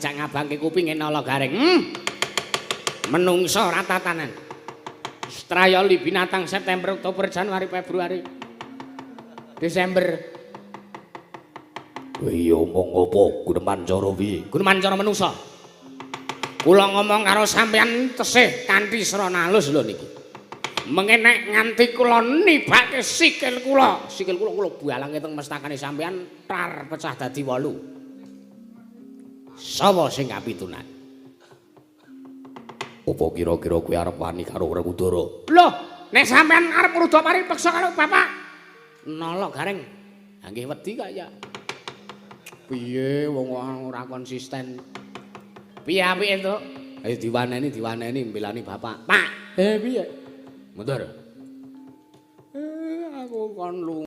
jak ngabangke kupinge nala garing. Menungso ratatanan. Strayali binatang September, Oktober, Januari, Februari, Desember. Iya omong apa Guneman cara piye? Guneman cara menungso. Kula ngomong karo sampeyan tesih kanthi srana alus lho niki. Mengenek nganti kula nibake sikil kula bualange teng mestakane sampeyan tar pecah dadi 8. Sapa sing kapitunan? Apa kira-kira kowe arep wani karo Werkudara? Lho, nek sampeyan arep ngruda paripeksa karo bapak, nala garing. Nggih wedi kaya. Piye wong ora konsisten. Piye apike to? Ayo diwaneni mbelani bapak. Pak, piye? Mundur. Aku kon